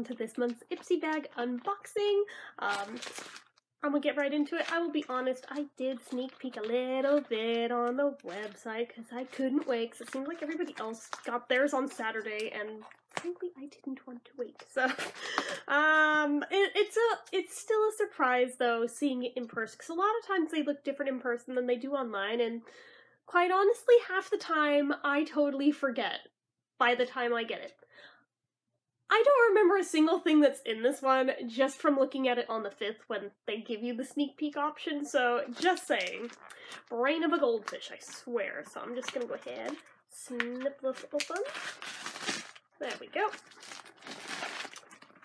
to this month's Ipsy bag unboxing. I'm gonna get right into it. I will be honest, I did sneak peek a little bit on the website because I couldn't wait, because it seems like everybody else got theirs on Saturday, and frankly, I didn't want to wait. So, it's still a surprise though, seeing it in person, because a lot of times they look different in person than they do online, and quite honestly, half the time, I totally forget by the time I get it. I don't remember a single thing that's in this one, just from looking at it on the 5th when they give you the sneak peek option, so just saying. Brain of a goldfish, I swear. So I'm just gonna go ahead, snip this open. There we go.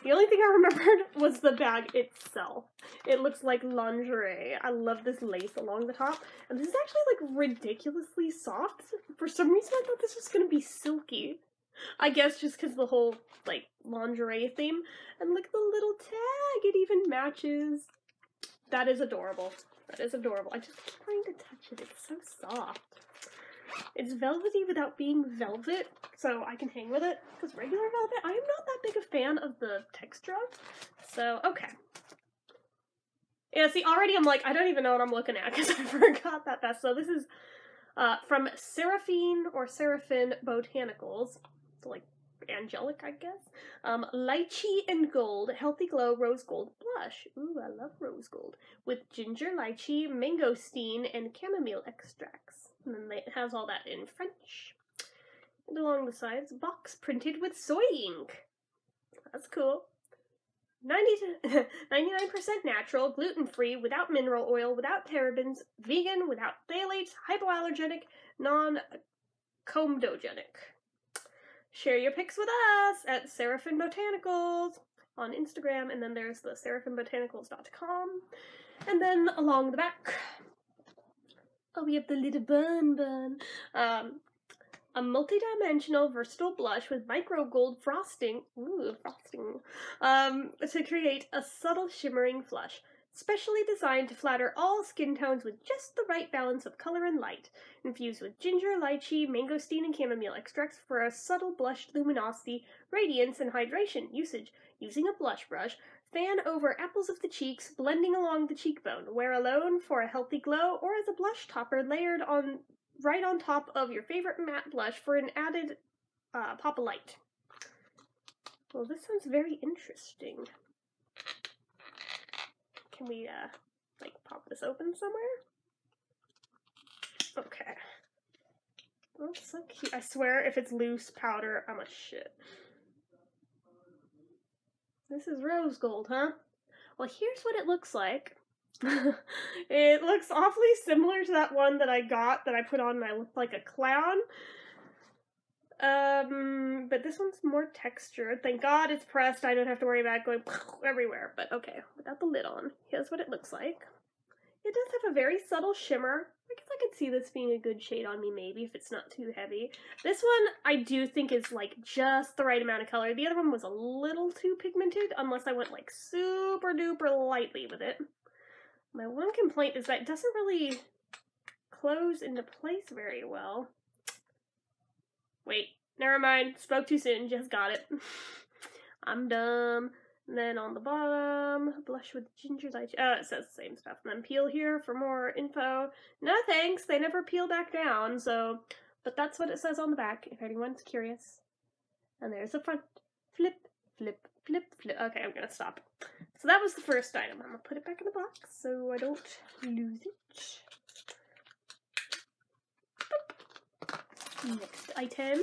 The only thing I remembered was the bag itself. It looks like lingerie. I love this lace along the top. And this is actually, like, ridiculously soft. For some reason, I thought this was gonna be silky. I guess just because the whole, like, lingerie theme. And look at the little tag, it even matches. That is adorable. That is adorable. I just keep trying to touch it, it's so soft. It's velvety without being velvet, so I can hang with it. Because regular velvet, I am not that big a fan of the texture of. So, okay. Yeah, see, already I'm like, I don't even know what I'm looking at because I forgot that fast. So this is from Seraphine Botanicals. So, like, angelic, I guess. Lychee and Gold, Healthy Glow Rose Gold Blush. Ooh, I love rose gold. With ginger, lychee, mangosteen, and chamomile extracts. And then it has all that in French. And along the sides, box printed with soy ink. That's cool. 99% natural, gluten-free, without mineral oil, without parabens, vegan, without phthalates, hypoallergenic, non-comedogenic. Share your pics with us at Seraphine Botanicals on Instagram, and then there's the seraphinebotanicals.com. And then along the back, we have the little bun. A multi-dimensional versatile blush with micro gold frosting. Ooh, frosting. To create a subtle shimmering flush. Specially designed to flatter all skin tones with just the right balance of color and light. Infused with ginger, lychee, mangosteen, and chamomile extracts for a subtle blushed luminosity, radiance, and hydration. Usage: using a blush brush, fan over apples of the cheeks, blending along the cheekbone. Wear alone for a healthy glow, or as a blush topper layered on right on top of your favorite matte blush for an added pop of light. Well, this sounds very interesting. Can we, like, pop this open somewhere? Okay. Oh, so cute. I swear, if it's loose powder, I'm a shit. This is rose gold, huh? Well, here's what it looks like. It looks awfully similar to that one that I got that I put on and I looked like a clown. But this one's more textured. Thank God it's pressed. I don't have to worry about it going everywhere. But okay, without the lid on, here's what it looks like. It does have a very subtle shimmer. I guess I could see this being a good shade on me, maybe, if it's not too heavy. This one, I do think is, like, just the right amount of color. The other one was a little too pigmented, unless I went, like, super duper lightly with it. My one complaint is that it doesn't really close into place very well. Wait, never mind. Spoke too soon. Just got it. I'm dumb. And then on the bottom, blush with ginger lychee. Oh, it says the same stuff. And then peel here for more info. No thanks. They never peel back down. So, but that's what it says on the back, if anyone's curious. And there's the front. Flip, flip, flip, flip. Okay, I'm gonna stop. So that was the first item. I'm gonna put it back in the box so I don't lose it. Next item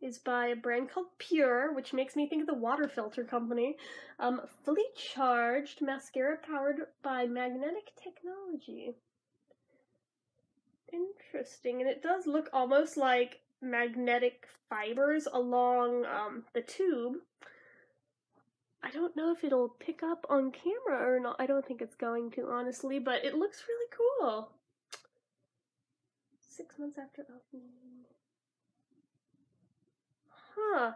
is by a brand called Pure, which makes me think of the water filter company. Fully charged mascara powered by magnetic technology. Interesting, and it does look almost like magnetic fibers along the tube. I don't know if it'll pick up on camera or not. I don't think it's going to, honestly, but it looks really cool. 6 months after opening. Huh.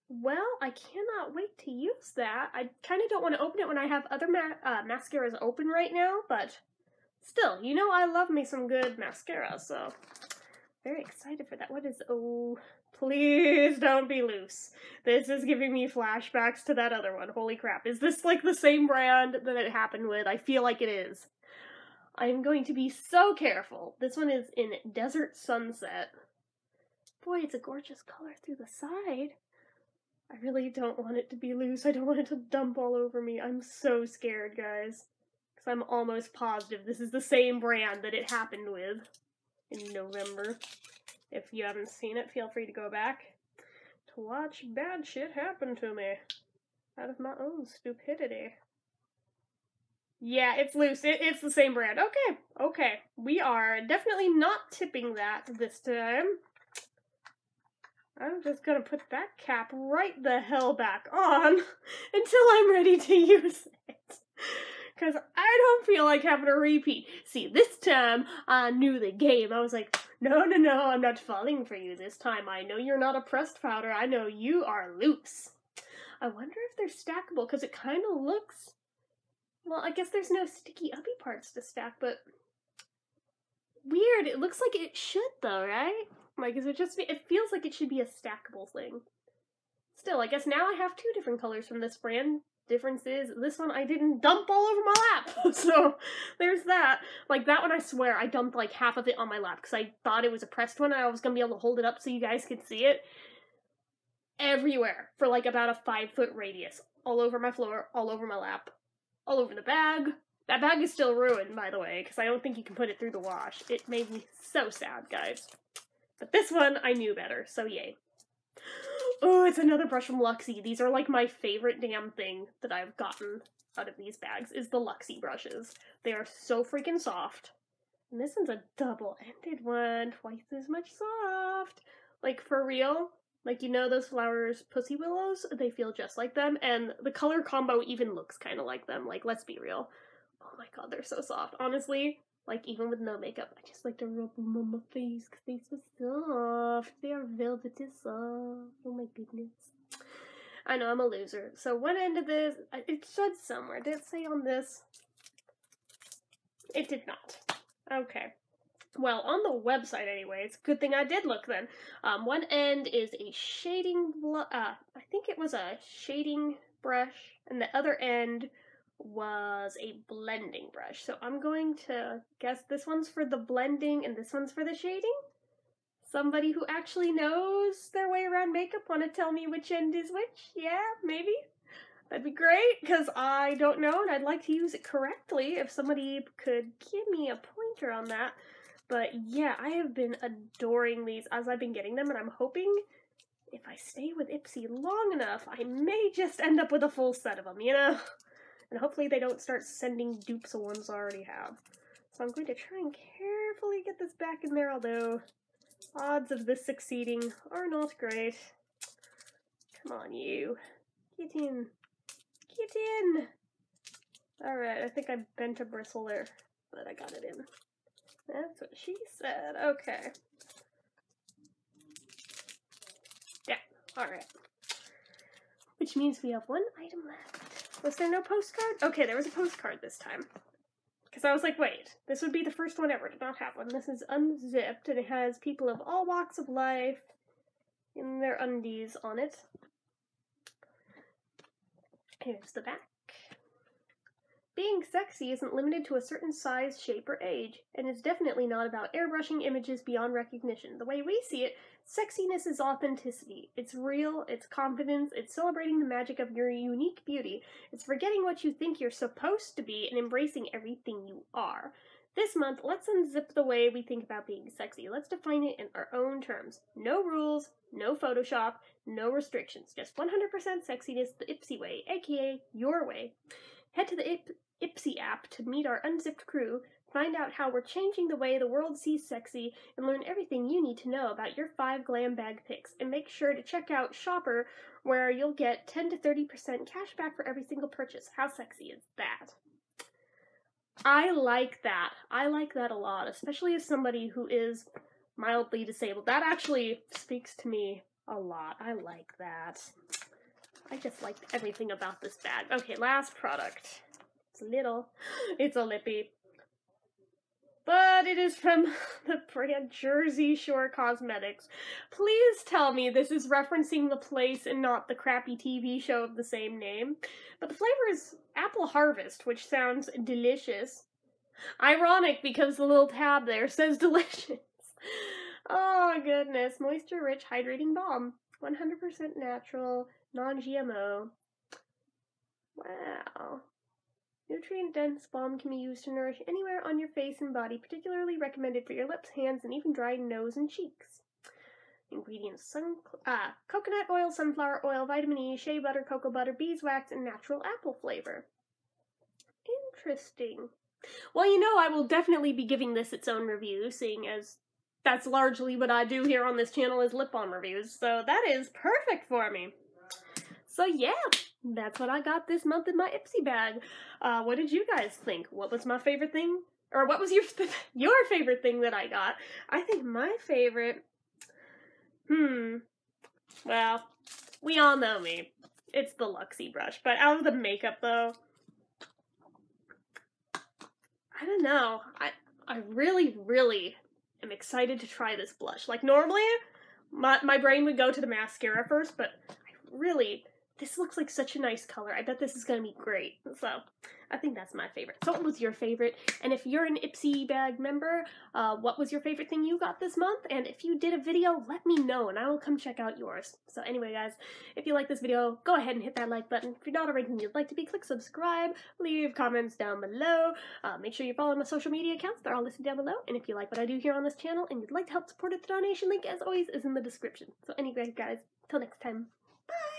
Well, I cannot wait to use that. I kind of don't want to open it when I have other mascaras open right now, but still, you know I love me some good mascara, so very excited for that. What is, oh, Please don't be loose. This is giving me flashbacks to that other one. Holy crap. Is this like the same brand that it happened with? I feel like it is. I'm going to be so careful. This one is in Desert Sunset. Boy, it's a gorgeous color through the side. I really don't want it to be loose. I don't want it to dump all over me. I'm so scared, guys. Because I'm almost positive this is the same brand that it happened with in November. If you haven't seen it, feel free to go back to watch bad shit happen to me out of my own stupidity. Yeah, it's loose. It's the same brand. Okay, okay. We are definitely not tipping that this time. I'm just gonna put that cap right the hell back on until I'm ready to use it. Because I don't feel like having a repeat. See, this time I knew the game. I was like, no, I'm not falling for you this time. I know you're not a pressed powder. I know you are loose. I wonder if they're stackable, because it kind of looks... Well, I guess there's no sticky uppy parts to stack, but... Weird. It looks like it should, though, right? Like, is it just... It feels like it should be a stackable thing. Still, I guess now I have 2 different colors from this brand. Difference is, this one I didn't dump all over my lap, so there's that. Like, that one I swear I dumped like half of it on my lap, because I thought it was a pressed one, and I was going to be able to hold it up so you guys could see it. Everywhere, for like about a 5-foot radius. All over my floor, all over my lap, all over the bag. That bag is still ruined, by the way, because I don't think you can put it through the wash. It made me so sad, guys. But this one, I knew better, so yay. Oh, it's another brush from Luxie. These are like my favorite damn thing that I've gotten out of these bags, is the Luxie brushes. They are so freaking soft. And this one's a double-ended one, twice as much soft. Like, for real, like, you know those flowers, Pussy Willows? They feel just like them, and the color combo even looks kind of like them. Like, let's be real. Oh my god, they're so soft. Honestly, like, even with no makeup, I just like to rub them on my face because they're so soft. They are velvety soft. Oh my goodness. I know, I'm a loser. So one end of this, it said somewhere. Did it say on this? It did not. Okay. Well, on the website anyways, good thing I did look then. One end is a shading, I think it was a shading brush, and the other end was a blending brush. So I'm going to guess this one's for the blending and this one's for the shading? Somebody who actually knows their way around makeup want to tell me which end is which? Yeah, maybe? That'd be great, because I don't know and I'd like to use it correctly if somebody could give me a pointer on that. But yeah, I have been adoring these as I've been getting them, and I'm hoping if I stay with Ipsy long enough, I may just end up with a full set of them, you know? And hopefully they don't start sending dupes of ones I already have. So I'm going to try and carefully get this back in there, although odds of this succeeding are not great. Come on, you. Get in. Get in! Alright, I think I bent a bristle there, but I got it in. That's what she said. Okay. Yeah, alright. Which means we have one item left. Was there no postcard? Okay, there was a postcard this time. Because I was like, wait, this would be the first one ever to not have one. This is unzipped, and it has people of all walks of life in their undies on it. Here's the back. Being sexy isn't limited to a certain size, shape, or age, and it's definitely not about airbrushing images beyond recognition. The way we see it, sexiness is authenticity. It's real, it's confidence, it's celebrating the magic of your unique beauty. It's forgetting what you think you're supposed to be and embracing everything you are. This month, let's unzip the way we think about being sexy. Let's define it in our own terms. No rules, no Photoshop, no restrictions. Just 100% sexiness the Ipsy way, aka your way. Head to the Ipsy app to meet our unzipped crew, find out how we're changing the way the world sees sexy, and learn everything you need to know about your 5 glam bag picks. And make sure to check out Shopper, where you'll get 10 to 30% cash back for every single purchase. How sexy is that? I like that. I like that a lot, especially as somebody who is mildly disabled. That actually speaks to me a lot. I like that. I just like everything about this bag. Okay, last product. It's little. It's a lippy. but it is from the brand Jersey Shore Cosmetics. Please tell me this is referencing the place and not the crappy TV show of the same name. But the flavor is Apple Harvest, which sounds delicious. Ironic because the little tab there says delicious. Oh goodness, moisture-rich hydrating balm. 100% natural, non-GMO. Wow. Nutrient-dense balm can be used to nourish anywhere on your face and body, particularly recommended for your lips, hands, and even dry nose and cheeks. Ingredients: coconut oil, sunflower oil, vitamin E, shea butter, cocoa butter, beeswax, and natural apple flavor. Interesting. Well, you know, I will definitely be giving this its own review, seeing as that's largely what I do here on this channel is lip balm reviews, so that is perfect for me. So yeah, that's what I got this month in my Ipsy bag. What did you guys think? What was my favorite thing? Or what was your favorite thing that I got? I think my favorite, well, we all know me. It's the Luxie brush, but out of the makeup though, I don't know. I really, really am excited to try this blush. Like normally, my brain would go to the mascara first, but this looks like such a nice color. I bet this is going to be great. So, I think that's my favorite. So, what was your favorite? And if you're an Ipsy bag member, what was your favorite thing you got this month? And if you did a video, let me know and I will come check out yours. So, anyway, guys, if you like this video, go ahead and hit that like button. If you're not already and you'd like to be, click subscribe, leave comments down below. Make sure you follow my social media accounts. They're all listed down below. And if you like what I do here on this channel and you'd like to help support it, the donation link, as always, is in the description. So, anyway, guys, till next time. Bye!